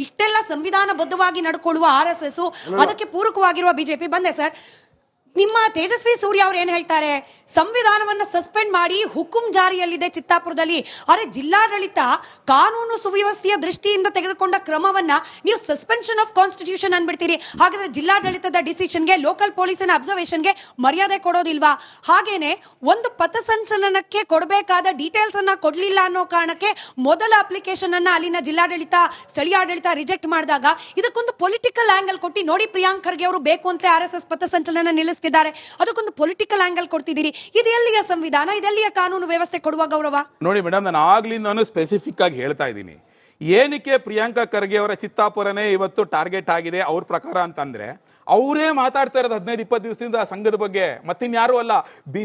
ಇಷ್ಟೆಲ್ಲ ಸಂವಿಧಾನಬದ್ಧವಾಗಿ ನಡ್ಕೊಳ್ಳುವ RSS ಅದಕ್ಕೆ ಪೂರಕವಾಗಿರುವ BJP ಬಂದೆ ಸರ್. ನಿಮ್ಮ ತೇಜಸ್ವಿ ಸೂರ್ಯ ಅವರು ಏನ್ ಹೇಳ್ತಾರೆ, ಸಂವಿಧಾನವನ್ನ ಸಸ್ಪೆಂಡ್ ಮಾಡಿ ಹುಕುಂ ಜಾರಿಯಲ್ಲಿದೆ ಚಿತ್ತಾಪುರದಲ್ಲಿ. ಅರೆ ಜಿಲ್ಲಾಡಳಿತ ಕಾನೂನು ಸುವ್ಯವಸ್ಥೆಯ ದೃಷ್ಟಿಯಿಂದ ತೆಗೆದುಕೊಂಡ ಕ್ರಮವನ್ನ ನೀವು ಸಸ್ಪೆನ್ಷನ್ ಆಫ್ ಕಾನ್ಸ್ಟಿಟ್ಯೂಷನ್ ಅನ್ಬಿಡ್ತೀರಿ. ಹಾಗಾದ್ರೆ ಜಿಲ್ಲಾಡಳಿತದ ಡಿಸಿಷನ್ಗೆ, ಲೋಕಲ್ ಪೊಲೀಸಿನ ಅಬ್ಸರ್ವೇಷನ್ಗೆ ಮರ್ಯಾದೆ ಕೊಡೋದಿಲ್ವಾ? ಹಾಗೇನೆ ಒಂದು ಪಥಸಂಚಲನಕ್ಕೆ ಕೊಡಬೇಕಾದ ಡೀಟೇಲ್ಸ್ ಅನ್ನ ಕೊಡ್ಲಿಲ್ಲ ಅನ್ನೋ ಕಾರಣಕ್ಕೆ ಮೊದಲ ಅಪ್ಲಿಕೇಶನ್ ಅನ್ನ ಅಲ್ಲಿನ ಜಿಲ್ಲಾಡಳಿತ, ಸ್ಥಳೀಯಾಡಳಿತ ರಿಜೆಕ್ಟ್ ಮಾಡಿದಾಗ ಇದಕ್ಕೊಂದು ಪೊಲಿಟಿಕಲ್ ಆಂಗಲ್ ಕೊಟ್ಟು, ನೋಡಿ ಪ್ರಿಯಾಂಕ್ ಖರ್ಗೆ ಅವರು ಬೇಕು ಅಂತ RSS ಪಥಸಂಚಲನ ನಿಲ್ಲಿಸ್ತಿದ್ದಾರೆ, ಅದಕ್ಕೊಂದು ಪೊಲಿಟಿಕಲ್ ಆಂಗಲ್ ಕೊಡ್ತಿದ್ದೀರಿ. ಇದು ಎಲ್ಲಿಯ ಸಂವಿಧಾನ, ಇದೆಲ್ಲಿಯ ಕಾನೂನು ವ್ಯವಸ್ಥೆ ಕೊಡುವ ಗೌರವ? ನೋಡಿ ಮೇಡಮ್, ನಾನು ಆಗ್ಲಿಂದ ಸ್ಪೆಸಿಫಿಕ್ ಆಗಿ ಹೇಳ್ತಾ ಇದ್ದೀನಿ, ಏನಕ್ಕೆ ಪ್ರಿಯಾಂಕಾ ಖರ್ಗೆ ಅವರ ಚಿತ್ತಾಪುರನೇ ಇವತ್ತು ಟಾರ್ಗೆಟ್ ಆಗಿದೆ ಅವ್ರ ಪ್ರಕಾರ ಅಂತಂದ್ರೆ, ಅವರೇ ಮಾತಾಡ್ತಾ ಇರೋದು 15-20 ದಿವಸದಿಂದ ಸಂಘದ ಬಗ್ಗೆ, ಮತ್ತಿನ್ಯಾರು ಅಲ್ಲ.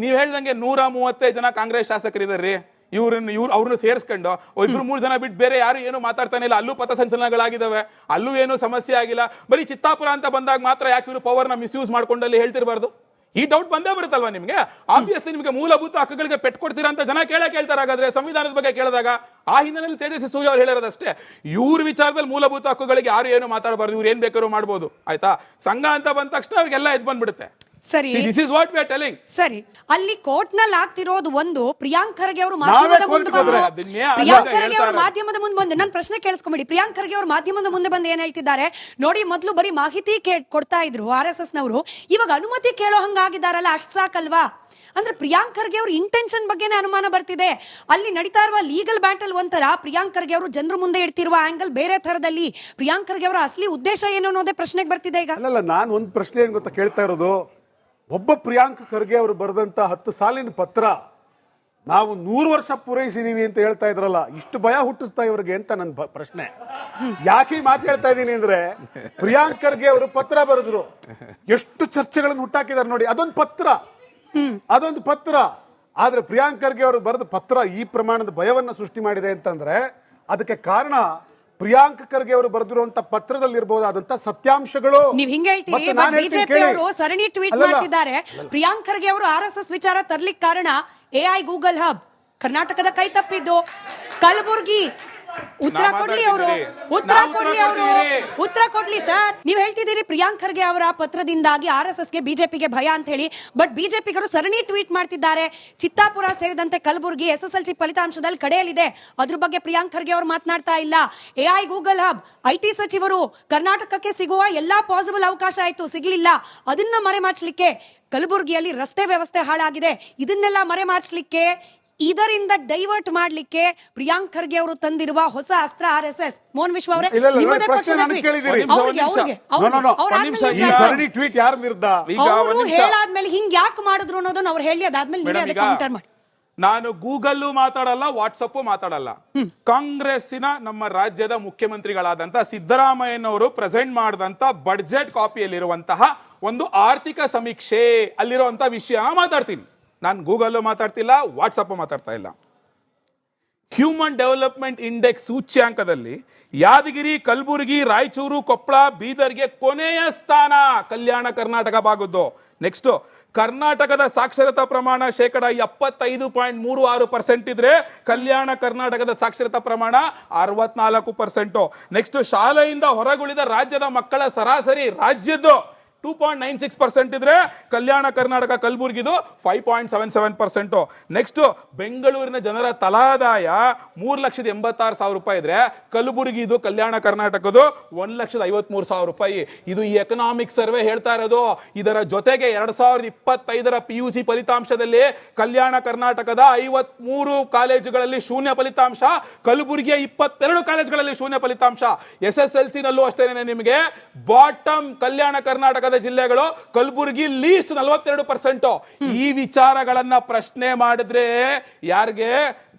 ನೀವು ಹೇಳ್ದಂಗೆ 135 ಜನ ಕಾಂಗ್ರೆಸ್ ಶಾಸಕರಿದ್ದಾರೆ. ಅವ್ರನ್ನ ಸೇರಿಸ್ಕೊಂಡು 2-3 ಜನ ಬಿಟ್ಟು ಬೇರೆ ಯಾರು ಏನು ಮಾತಾಡ್ತಾನೆ ಇಲ್ಲ. ಅಲ್ಲೂ ಪಥಸಂಚಲನಗಳಾಗಿದ್ದಾವೆ, ಅಲ್ಲೂ ಏನು ಸಮಸ್ಯೆ ಆಗಿಲ್ಲ. ಬರೀ ಚಿತ್ತಾಪುರ ಅಂತ ಬಂದಾಗ ಮಾತ್ರ ಯಾಕೆ ಇವರು ಪವರ್ನ ಮಿಸ್ಯೂಸ್ ಮಾಡ್ಕೊಂಡಲ್ಲಿ ಹೇಳ್ತಿರಬಾರ್ದು? ಈ ಡೌಟ್ ಬಂದೇ ಬರುತ್ತಲ್ವಾ ನಿಮ್ಗೆ? ಆಬ್ವಿಯಸ್ಲಿ ನಿಮಗೆ ಮೂಲಭೂತ ಹಕ್ಕುಗಳಿಗೆ ಪೆಟ್ಟು ಕೊಡ್ತೀರಾ ಅಂತ ಜನ ಕೇಳ್ತಾರೆ. ಹಾಗಾದ್ರೆ ಸಂವಿಧಾನದ ಬಗ್ಗೆ ಕೇಳಿದಾಗ ಆ ಹಿನ್ನೆಲೆಯಲ್ಲಿ ತೇಜಸ್ವಿ ಸೂರ್ಯ ಅವರು ಹೇಳಿರೋದಷ್ಟೇ, ಇವ್ರ ವಿಚಾರದಲ್ಲಿ ಮೂಲಭೂತ ಹಕ್ಕುಗಳಿಗೆ ಯಾರು ಏನು ಮಾತಾಡಬಾರ್ದು, ಇವ್ರು ಏನ್ ಬೇಕಾದ್ರೂ ಮಾಡ್ಬೋದು. ಆಯ್ತಾ? ಸಂಘ ಅಂತ ಬಂದ ತಕ್ಷಣ ಅವ್ರಿಗೆಲ್ಲ ಎದ್ದು ಬಂದ್ಬಿಡುತ್ತೆ. ಸರಿ, this is what we are telling. ಸರಿ, ಅಲ್ಲಿ ಕೋರ್ಟ್ ನಲ್ಲಿ ಆಗ್ತಿರೋದು ಒಂದು, ಪ್ರಿಯಾಂಕ್ ಖರ್ಗೆ ಅವರು ಮಾಧ್ಯಮದ ಮುಂದೆ ಬಂದು, ಪ್ರಿಯಾಂಕ್ ಖರ್ಗೆ ಅವರು ಮಾಧ್ಯಮದ ಮುಂದೆ ಬಂದು, ನನ್ನ ಪ್ರಶ್ನೆ ಕೇಳಿಸ್ಕೊಂಬಿಡಿ. ಪ್ರಿಯಾಂಕ್ ಖರ್ಗೆ ಅವರು ಮಾಧ್ಯಮದ ಮುಂದೆ ಬಂದು ಏನ್ ಹೇಳ್ತಿದ್ದಾರೆ ನೋಡಿ, ಮೊದಲು ಬರೀ ಮಾಹಿತಿ ಕೊಡ್ತಾ ಇದ್ರು RSS ನವರು, ಇವಾಗ ಅನುಮತಿ ಕೇಳೋ ಹಂಗಾಗಿದ್ದಾರಲ್ಲ, ಅಷ್ಟ್ ಸಾಕಲ್ವಾ? ಅಂದ್ರೆ ಪ್ರಿಯಾಂಕ್ ಖರ್ಗೆ ಅವ್ರ ಇಂಟೆನ್ಷನ್ ಬಗ್ಗೆನೇ ಅನುಮಾನ ಬರ್ತಿದೆ. ಅಲ್ಲಿ ನಡೀತಾ ಇರುವ ಲೀಗಲ್ ಬ್ಯಾಟಲ್ ಒಂಥರ, ಪ್ರಿಯಾಂಕ್ ಖರ್ಗೆ ಅವರು ಜನರ ಮುಂದೆ ಇಡ್ತಿರುವ ಆಂಗಲ್ ಬೇರೆ ತರದಲ್ಲಿ. ಪ್ರಿಯಾಂಕ್ ಖರ್ಗೆ ಅವರ ಅಸಲಿ ಉದ್ದೇಶ ಏನು ಅನ್ನೋದೇ ಪ್ರಶ್ನೆಗೆ ಬರ್ತಿದೆ ಈಗ. ಅಲ್ಲ, ನಾನು ಒಂದು ಪ್ರಶ್ನೆ ಏನ್ ಗೊತ್ತಾ ಕೇಳ್ತಾ ಇರೋದು, ಒಬ್ಬ ಪ್ರಿಯಾಂಕ್ ಖರ್ಗೆ ಅವರು ಬರೆದಂತ 10 ಸಾಲಿನ ಪತ್ರ ನಾವು 100 ವರ್ಷ ಪೂರೈಸಿದೀವಿ ಅಂತ ಹೇಳ್ತಾ ಇದ್ರಲ್ಲ, ಇಷ್ಟು ಭಯ ಹುಟ್ಟಿಸ್ತಾ ಇವ್ರಿಗೆ ಅಂತ ನನ್ನ ಪ್ರಶ್ನೆ. ಯಾಕೆ ಈ ಮಾತು ಹೇಳ್ತಾ ಇದ್ದೀನಿ ಅಂದ್ರೆ, ಪ್ರಿಯಾಂಕ್ ಖರ್ಗೆ ಅವರು ಪತ್ರ ಬರೆದ್ರು, ಎಷ್ಟು ಚರ್ಚೆಗಳನ್ನು ಹುಟ್ಟಾಕಿದ್ದಾರೆ ನೋಡಿ. ಅದೊಂದು ಪತ್ರ. ಆದ್ರೆ ಪ್ರಿಯಾಂಕ್ ಖರ್ಗೆ ಅವರು ಬರೆದ ಪತ್ರ ಈ ಪ್ರಮಾಣದ ಭಯವನ್ನ ಸೃಷ್ಟಿ ಮಾಡಿದೆ ಅಂತಂದ್ರೆ, ಅದಕ್ಕೆ ಕಾರಣ ಪ್ರಿಯಾಂಕ್ ಖರ್ಗೆ ಅವರು ಬರೆದಿರುವಂತ ಪತ್ರದಲ್ಲಿರಬಹುದಾದಂತ ಸತ್ಯಾಂಶಗಳು. ನೀವ್ ಹಿಂಗ ಹೇಳ್ತೀರಿ, ಬಿಜೆಪಿ ಅವರು ಸರಣಿ ಟ್ವೀಟ್ ಮಾಡ್ತಿದ್ದಾರೆ. ಪ್ರಿಯಾಂಕ್ ಖರ್ಗೆ ಅವರು RSS ವಿಚಾರ ತರ್ಲಿಕ್ಕೆ ಕಾರಣ AI ಗೂಗಲ್ ಹಬ್, ಕರ್ನಾಟಕದ ಕೈ ತಪ್ಪಿದ್ದು, ಕಲಬುರ್ಗಿ. ಉತ್ತರ ಕೊಡ್ಲಿ ಸರ್. ನೀವ್ ಹೇಳ್ತಿದ್ದೀರಿ ಪ್ರಿಯಾಂಕ್ ಖರ್ಗೆ ಅವರ ಪತ್ರದಿಂದಾಗಿ RSSಗೆ ಬಿಜೆಪಿಗೆ ಭಯ ಅಂತ ಹೇಳಿ. ಬಟ್ ಬಿಜೆಪಿಗರು ಸರಣಿ ಟ್ವೀಟ್ ಮಾಡ್ತಿದ್ದಾರೆ. ಚಿತ್ತಾಪುರ ಸೇರಿದಂತೆ ಕಲಬುರ್ಗಿ SSLC ಫಲಿತಾಂಶದಲ್ಲಿ ಕಡೆಯಲ್ಲಿದೆ, ಅದ್ರ ಬಗ್ಗೆ ಪ್ರಿಯಾಂಕ್ ಖರ್ಗೆ ಅವರು ಮಾತನಾಡ್ತಾ ಇಲ್ಲ. AI ಗೂಗಲ್ ಹಬ್, IT ಸಚಿವರು ಕರ್ನಾಟಕಕ್ಕೆ ಸಿಗುವ ಎಲ್ಲಾ ಪಾಸಿಬಲ್ ಅವಕಾಶ ಆಯ್ತು, ಸಿಗ್ಲಿಲ್ಲ. ಅದನ್ನ ಮರೆಮಾಚಲಿಕ್ಕೆ ಕಲಬುರ್ಗಿಯಲ್ಲಿ ರಸ್ತೆ ವ್ಯವಸ್ಥೆ ಹಾಳಾಗಿದೆ. ಇದನ್ನೆಲ್ಲ ಮರೆಮಾಚಲಿಕ್ಕೆ, ಇದರಿಂದ ಡೈವರ್ಟ್ ಮಾಡ್ಲಿಕ್ಕೆ ಪ್ರಿಯಾಂಕ್ ಖರ್ಗೆ ಅವರು ತಂದಿರುವ ಹೊಸ ಅಸ್ತ್ರ RSS. ಮೋಹನ್ ವಿಶ್ವ ಅವರೇ, ಅವರು ಹೇಳಾದ್ಮೇಲೆ ಹಿಂಗ್ ಯಾಕೆ ಮಾಡಿದ್ರು ಅನ್ನೋದನ್ನ ಅವ್ರು ಹೇಳಿ, ಅದಾದ್ಮೇಲೆ ಕೌಂಟರ್ ಮಾಡಿ. ನಾನು ಗೂಗಲ್ ಮಾತಾಡಲ್ಲ, ವಾಟ್ಸಪ್ ಮಾತಾಡಲ್ಲ. ಕಾಂಗ್ರೆಸ್ಸಿನ ನಮ್ಮ ರಾಜ್ಯದ ಮುಖ್ಯಮಂತ್ರಿಗಳಾದಂತ ಸಿದ್ದರಾಮಯ್ಯನವರು ಪ್ರೆಸೆಂಟ್ ಮಾಡಿದಂತ ಬಡ್ಜೆಟ್ ಕಾಪಿಯಲ್ಲಿರುವಂತಹ ಒಂದು ಆರ್ಥಿಕ ಸಮೀಕ್ಷೆ, ಅಲ್ಲಿರುವಂತಹ ವಿಷಯ ಮಾತಾಡ್ತೀನಿ. ನಾನು ಗೂಗಲ್ ಮಾತಾಡ್ತಿಲ್ಲ, ವಾಟ್ಸಪ್ ಮಾತಾಡ್ತಾ ಇಲ್ಲ. ಹ್ಯೂಮನ್ ಡೆವಲಪ್ಮೆಂಟ್ ಇಂಡೆಕ್ಸ್ ಸೂಚ್ಯಾಂಕದಲ್ಲಿ ಯಾದಗಿರಿ, ಕಲಬುರಗಿ, ರಾಯಚೂರು, ಕೊಪ್ಪಳ, ಬೀದರ್ಗೆ ಕೊನೆಯ ಸ್ಥಾನ ಕಲ್ಯಾಣ ಕರ್ನಾಟಕ ಭಾಗದ್ದು. ನೆಕ್ಸ್ಟ್, ಕರ್ನಾಟಕದ ಸಾಕ್ಷರತಾ ಪ್ರಮಾಣ 75.36% ಇದ್ರೆ ಕಲ್ಯಾಣ ಕರ್ನಾಟಕದ ಸಾಕ್ಷರತಾ ಪ್ರಮಾಣ 64%. ನೆಕ್ಸ್ಟ್, ಶಾಲೆಯಿಂದ ಹೊರಗುಳಿದ ರಾಜ್ಯದ ಮಕ್ಕಳ ಸರಾಸರಿ ರಾಜ್ಯದ್ದು 2.96% ಇದ್ರೆ ಕಲ್ಯಾಣ ಕರ್ನಾಟಕ ಕಲಬುರ್ಗಿದು 5.77%. ನೆಕ್ಸ್ಟ್, ಬೆಂಗಳೂರಿನ ಜನರ ತಲಾದಾಯ 3,86,000 ರೂಪಾಯಿ ಇದ್ರೆ ಕಲಬುರ್ಗಿದು, ಕಲ್ಯಾಣ ಕರ್ನಾಟಕದು 1,53,000 ರೂಪಾಯಿ. ಇದು ಈ ಎಕನಾಮಿಕ್ ಸರ್ವೆ ಹೇಳ್ತಾ ಇರೋದು. ಇದರ ಜೊತೆಗೆ 2025ರ PUC ಫಲಿತಾಂಶದಲ್ಲಿ ಕಲ್ಯಾಣ ಕರ್ನಾಟಕದ 53 ಕಾಲೇಜುಗಳಲ್ಲಿ ಶೂನ್ಯ ಫಲಿತಾಂಶ, ಕಲಬುರ್ಗಿಯ 22 ಕಾಲೇಜುಗಳಲ್ಲಿ ಶೂನ್ಯ ಫಲಿತಾಂಶ. SSLC ನಲ್ಲೂ ಅಷ್ಟೇನೆ ನಿಮಗೆ ಬಾಟಮ್ ಕಲ್ಯಾಣ ಕರ್ನಾಟಕ ಜಿಲ್ಲೆಗಳು, ಕಲಬುರಗಿ ಲೀಸ್ಟ್ 42%. ಈ ವಿಚಾರಗಳನ್ನ ಪ್ರಶ್ನೆ ಮಾಡಿದ್ರೆ ಯಾರಿಗೆ?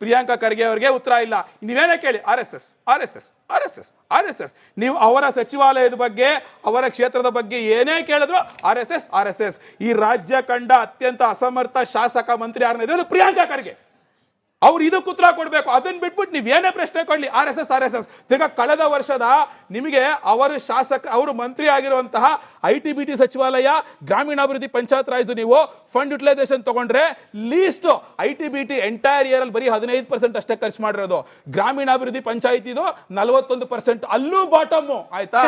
ಪ್ರಿಯಾಂಕಾ ಖರ್ಗೆ ಅವರಿಗೆ ಉತ್ತರ ಇಲ್ಲ. ನೀವೇನೇ ಕೇಳಿ, RSS. ನೀವು ಅವರ ಸಚಿವಾಲಯದ ಬಗ್ಗೆ, ಅವರ ಕ್ಷೇತ್ರದ ಬಗ್ಗೆ ಏನೇ ಕೇಳಿದ್ರು RSS. ಈ ರಾಜ್ಯ ಕಂಡ ಅತ್ಯಂತ ಅಸಮರ್ಥ ಶಾಸಕ ಮಂತ್ರಿ ಯಾರನ್ನ? ಪ್ರಿಯಾಂಕಾ ಖರ್ಗೆ. ಅವ್ರು ಇದಕ್ಕೆ ಉತ್ತರ ಕೊಡ್ಬೇಕು. ಅದನ್ನ ಬಿಟ್ಬಿಟ್ಟು ನೀವ್ ಏನೇ ಪ್ರಶ್ನೆ ಕೊಡ್ಲಿ RSS ತಿರ್ಗಾ ಕಳೆದ ವರ್ಷದ ನಿಮಗೆ ಅವರು ಅವರು ಮಂತ್ರಿ ಆಗಿರುವಂತಹ ITBT ಸಚಿವಾಲಯ, ಗ್ರಾಮೀಣಾಭಿವೃದ್ಧಿ ಪಂಚಾಯತ್ ರಾಜ್ ನೀವು ಫಂಡ್ ಯುಟಿಲೈಸೇಷನ್ ತಗೊಂಡ್ರೆ ಲೀಸ್ಟ್ ITBT ಎಂಟೈರ್ ಇಯರ್ ಅಲ್ಲಿ ಬರೀ 15% ಅಷ್ಟೇ ಖರ್ಚು ಮಾಡಿರೋದು. ಗ್ರಾಮೀಣಾಭಿವೃದ್ಧಿ ಪಂಚಾಯತ್ ಇದು 41%, ಅಲ್ಲೂ ಬಾಟಮ್. ಆಯ್ತಾ,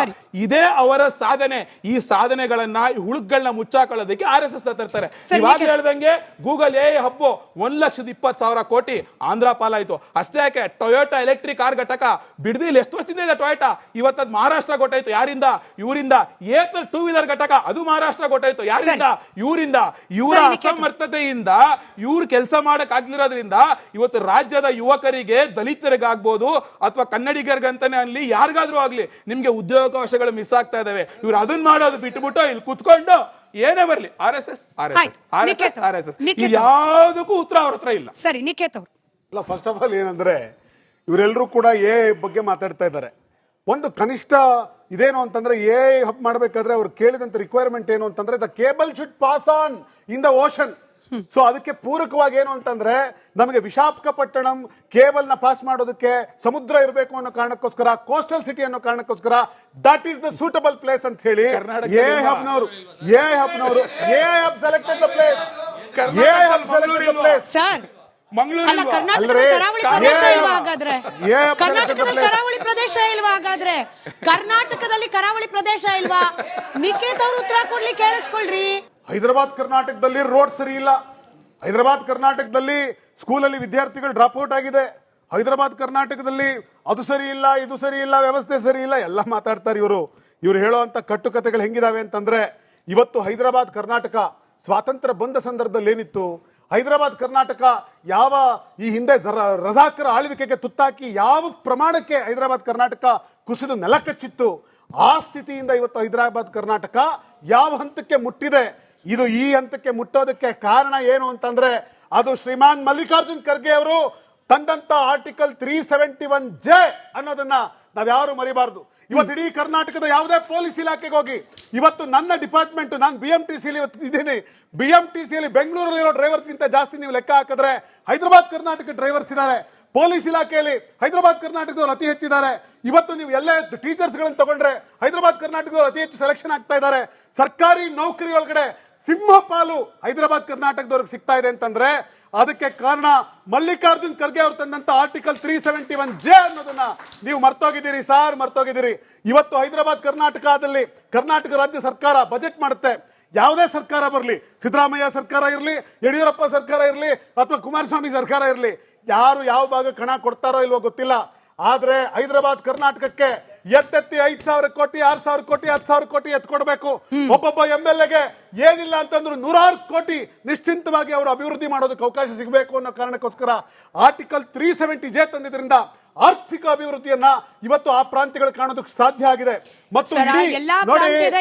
ಇದೇ ಅವರ ಸಾಧನೆ. ಈ ಸಾಧನೆಗಳನ್ನ ಹುಳುಗಳನ್ನ ಮುಚ್ಚಾಕೊಳ್ಳೋದಕ್ಕೆ RSS ತರ್ತಾರೆ. ಇವಾಗ ಹೇಳ್ದಂಗೆ ಗೂಗಲ್ AI ಹಬ್ಬು 1,20,000 ಕೋಟಿ ಆಂಧ್ರ ಪಾಲಾಯ್ತು. ಅಷ್ಟೇ ಯಾಕೆ, ಟೊಯೋಟಾ ಎಲೆಕ್ಟ್ರಿಕ್ ಕಾರ್ ಘಟಕ ಬಿಡದಿಲ್ಲ ಎಷ್ಟು ವರ್ಷದಿಂದ ಇದೆ ಟೊಯೋಟಾ, ಇವತ್ತದ್ ಮಹಾರಾಷ್ಟ್ರ ಗೊತ್ತಾಯ್ತು. ಯಾರಿಂದ? ಇವರಿಂದ. ಏತಲ್ ಟೂ ವೀಲರ್ ಘಟಕ ಅದು ಮಹಾರಾಷ್ಟ್ರ ಗೊತ್ತಾಯ್ತು. ಯಾರಿಂದ? ಇವರಿಂದ. ಇವರ ಅಸಮರ್ಥತೆಯಿಂದ ಇವ್ರು ಕೆಲಸ ಮಾಡಕ್ ಆಗ್ಲಿರೋದ್ರಿಂದ ಇವತ್ತು ರಾಜ್ಯದ ಯುವಕರಿಗೆ, ದಲಿತರಿಗಾಗ್ಬೋದು ಅಥವಾ ಕನ್ನಡಿಗರಿಗಂತಾನೆ ಅಲ್ಲಿ ಯಾರಿಗಾದ್ರೂ ಆಗ್ಲಿ ನಿಮ್ಗೆ ಉದ್ಯೋಗಾವಕಾಶಗಳು ಮಿಸ್ ಆಗ್ತಾ ಇದಾವೆ. ಇವ್ರು ಅದನ್ನ ಮಾಡೋದು ಬಿಟ್ಬಿಟ್ಟು ಇಲ್ಲಿ ಕುತ್ಕೊಂಡು ಏನೇ ಬರ್ಲಿ RSS ಯಾವ್ದಕ್ಕೂ ಉತ್ತರ ಅವ್ರ ಹತ್ರ ಇಲ್ಲ. ಸರಿ, ನಿಖೇತ್ ಅವರು. ಅಲ್ಲ, ಫಸ್ಟ್ ಆಫ್ ಆಲ್ ಏನಂದ್ರೆ ಇವರೆಲ್ಲರೂ ಕೂಡ ಬಗ್ಗೆ ಮಾತಾಡ್ತಾ ಇದ್ದಾರೆ. ಒಂದು ಕನಿಷ್ಠ ಇದೇನು ಅಂತಂದ್ರೆ ಹಬ್ ಮಾಡಬೇಕಾದ್ರೆ ಅವ್ರು ಕೇಳಿದಂತ ರಿಕ್ವೈರ್ಮೆಂಟ್ ಏನು ಅಂತಂದ್ರೆ the cable should pass on in the ocean. So ಅದಕ್ಕೆ ಪೂರಕವಾಗಿ ಏನು ಅಂತಂದ್ರೆ ನಮಗೆ ವಿಶಾಖಪಟ್ಟಣಂ ಕೇಬಲ್ ನ ಪಾಸ್ ಮಾಡೋದಕ್ಕೆ ಸಮುದ್ರ ಇರಬೇಕು ಅನ್ನೋ ಕಾರಣಕ್ಕೋಸ್ಕರ, ಕೋಸ್ಟಲ್ ಸಿಟಿ ಅನ್ನೋ ಕಾರಣಕ್ಕೋಸ್ಕರ that is the suitable place ಅಂತ ಹೇಳಿ hub selected the place. Sir, ಅಲ್ಲ, ಕರ್ನಾಟಕದ ಕರಾವಳಿ ಪ್ರದೇಶ ಇಲ್ವಾ ಹಾಗಾದ್ರೆ? ಕರ್ನಾಟಕದಲ್ಲಿ ಕರಾವಳಿ ಪ್ರದೇಶ ಇಲ್ವಾ ಹಾಗಾದ್ರೆ? ಕರ್ನಾಟಕದಲ್ಲಿ ಕರಾವಳಿ ಪ್ರದೇಶ ಇಲ್ವಾ? ನಿಖೇತ್ ಅವ್ರು ಉತ್ತರ ಕೊಡ್ಲಿ, ಕೇಳಿಸ್ಕೊಳ್ರಿ. ಹೈದರಾಬಾದ್ ಕರ್ನಾಟಕದಲ್ಲಿ ರೋಡ್ ಸರಿ ಇಲ್ಲ. ಹೈದರಾಬಾದ್ ಕರ್ನಾಟಕದಲ್ಲಿ ಸ್ಕೂಲಲ್ಲಿ ವಿದ್ಯಾರ್ಥಿಗಳು ಡ್ರಾಪ್ ಔಟ್ ಆಗಿದೆ. ಹೈದರಾಬಾದ್ ಕರ್ನಾಟಕದಲ್ಲಿ ಅದು ಸರಿ ಇಲ್ಲ, ಇದು ಸರಿ ಇಲ್ಲ, ವ್ಯವಸ್ಥೆ ಸರಿ ಇಲ್ಲ, ಎಲ್ಲ ಮಾತಾಡ್ತಾರೆ ಇವರು. ಹೇಳುವಂತ ಕಟ್ಟುಕತೆಗಳು ಹೆಂಗಿದಾವೆ ಅಂತಂದ್ರೆ, ಇವತ್ತು ಹೈದರಾಬಾದ್ ಕರ್ನಾಟಕ ಸ್ವಾತಂತ್ರ್ಯ ಬಂದ ಸಂದರ್ಭದಲ್ಲಿ ಏನಿತ್ತು, ಹೈದರಾಬಾದ್ ಕರ್ನಾಟಕ ಯಾವ ಈ ಹಿಂದೆ ರಜಾಕರ ಆಳ್ವಿಕೆಗೆ ತುತ್ತಾಕಿ ಯಾವ ಪ್ರಮಾಣಕ್ಕೆ ಹೈದರಾಬಾದ್ ಕರ್ನಾಟಕ ಕುಸಿದು ನೆಲಕಚ್ಚಿತ್ತು, ಆ ಸ್ಥಿತಿಯಿಂದ ಇವತ್ತು ಹೈದರಾಬಾದ್ ಕರ್ನಾಟಕ ಯಾವ ಹಂತಕ್ಕೆ ಮುಟ್ಟಿದೆ. ಇದು ಈ ಹಂತಕ್ಕೆ ಮುಟ್ಟೋದಕ್ಕೆ ಕಾರಣ ಏನು ಅಂತಂದ್ರೆ ಅದು ಶ್ರೀಮಾನ್ ಮಲ್ಲಿಕಾರ್ಜುನ್ ಖರ್ಗೆ ಅವರು ತಂದಂತ ಆರ್ಟಿಕಲ್ 371J ಅನ್ನೋದನ್ನ ನಾವ್ಯಾರು ಮರಿಬಾರ್ದು. ಇವತ್ತು ಇಡೀ ಕರ್ನಾಟಕದ ಯಾವುದೇ ಪೊಲೀಸ್ ಇಲಾಖೆಗೆ ಹೋಗಿ, ಇವತ್ತು ನನ್ನ ಡಿಪಾರ್ಟ್ಮೆಂಟ್, ನಾನು BMTC ಇದ್ದೀನಿ, BMTC ಬೆಂಗಳೂರಲ್ಲಿರೋ ಡ್ರೈವರ್ಸ್ ಗಿಂತ ಜಾಸ್ತಿ ನೀವು ಲೆಕ್ಕ ಹಾಕಿದ್ರೆ ಹೈದರಾಬಾದ್ ಕರ್ನಾಟಕ ಡ್ರೈವರ್ಸ್ ಇದ್ದಾರೆ. ಪೊಲೀಸ್ ಇಲಾಖೆಯಲ್ಲಿ ಹೈದರಾಬಾದ್ ಕರ್ನಾಟಕದವರು ಅತಿ ಹೆಚ್ಚಿದ್ದಾರೆ. ಇವತ್ತು ನೀವು ಎಲ್ಲೇ ಟೀಚರ್ಸ್ ಗಳನ್ನ ತಗೊಂಡ್ರೆ ಹೈದರಾಬಾದ್ ಕರ್ನಾಟಕದವರು ಅತಿ ಹೆಚ್ಚು ಸೆಲೆಕ್ಷನ್ ಆಗ್ತಾ ಇದ್ದಾರೆ. ಸರ್ಕಾರಿ ನೌಕರಿ ಒಳಗಡೆ ಸಿಂಹಪಾಲು ಹೈದರಾಬಾದ್ ಕರ್ನಾಟಕದವ್ರಿಗೆ ಸಿಗ್ತಾ ಇದೆ ಅಂತಂದ್ರೆ ಅದಕ್ಕೆ ಕಾರಣ ಮಲ್ಲಿಕಾರ್ಜುನ್ ಖರ್ಗೆ ಅವರು ತಂದಂತ ಆರ್ಟಿಕಲ್ 371J ಅನ್ನೋದನ್ನ ನೀವು ಮರ್ತೋಗಿದ್ದೀರಿ ಸಾರ್, ಮರ್ತೋಗಿದ್ದೀರಿ. ಇವತ್ತು ಹೈದರಾಬಾದ್ ಕರ್ನಾಟಕದಲ್ಲಿ ಕರ್ನಾಟಕ ರಾಜ್ಯ ಸರ್ಕಾರ ಬಜೆಟ್ ಮಾಡುತ್ತೆ. ಯಾವುದೇ ಸರ್ಕಾರ ಬರಲಿ, ಸಿದ್ದರಾಮಯ್ಯ ಸರ್ಕಾರ ಇರಲಿ, ಯಡಿಯೂರಪ್ಪ ಸರ್ಕಾರ ಇರಲಿ ಅಥವಾ ಕುಮಾರಸ್ವಾಮಿ ಸರ್ಕಾರ ಇರಲಿ, ಯಾರು ಯಾವ ಭಾಗ ಕಣ ಕೊಡ್ತಾರೋ ಇಲ್ವೋ ಗೊತ್ತಿಲ್ಲ. ಆದ್ರೆ ಹೈದರಾಬಾದ್ ಕರ್ನಾಟಕಕ್ಕೆ ಎತ್ತೆತ್ತಿ 5,000 ಕೋಟಿ, 6,000 ಕೋಟಿ, 10,000 ಕೋಟಿ ಎತ್ಕೊಡ್ಬೇಕು. ಒಬ್ಬೊಬ್ಬ MLAಗೆ ಏನಿಲ್ಲ ಅಂತಂದ್ರು 100 ಕೋಟಿ ನಿಶ್ಚಿಂತವಾಗಿ ಅವರು ಅಭಿವೃದ್ಧಿ ಮಾಡೋದಕ್ಕೆ ಅವಕಾಶ ಸಿಗಬೇಕು ಅನ್ನೋ ಕಾರಣಕ್ಕೋಸ್ಕರ ಆರ್ಟಿಕಲ್ 370J ತಂದಿದ್ರಿಂದ ಆರ್ಥಿಕ ಅಭಿವೃದ್ಧಿಯನ್ನ ಇವತ್ತು ಆ ಪ್ರಾಂತ್ಯಗಳು ಕಾಣೋದಕ್ಕೆ ಸಾಧ್ಯ ಆಗಿದೆ. ಮತ್ತು ಎಲ್ಲಾ ಪ್ರಾಂತ್ಯದ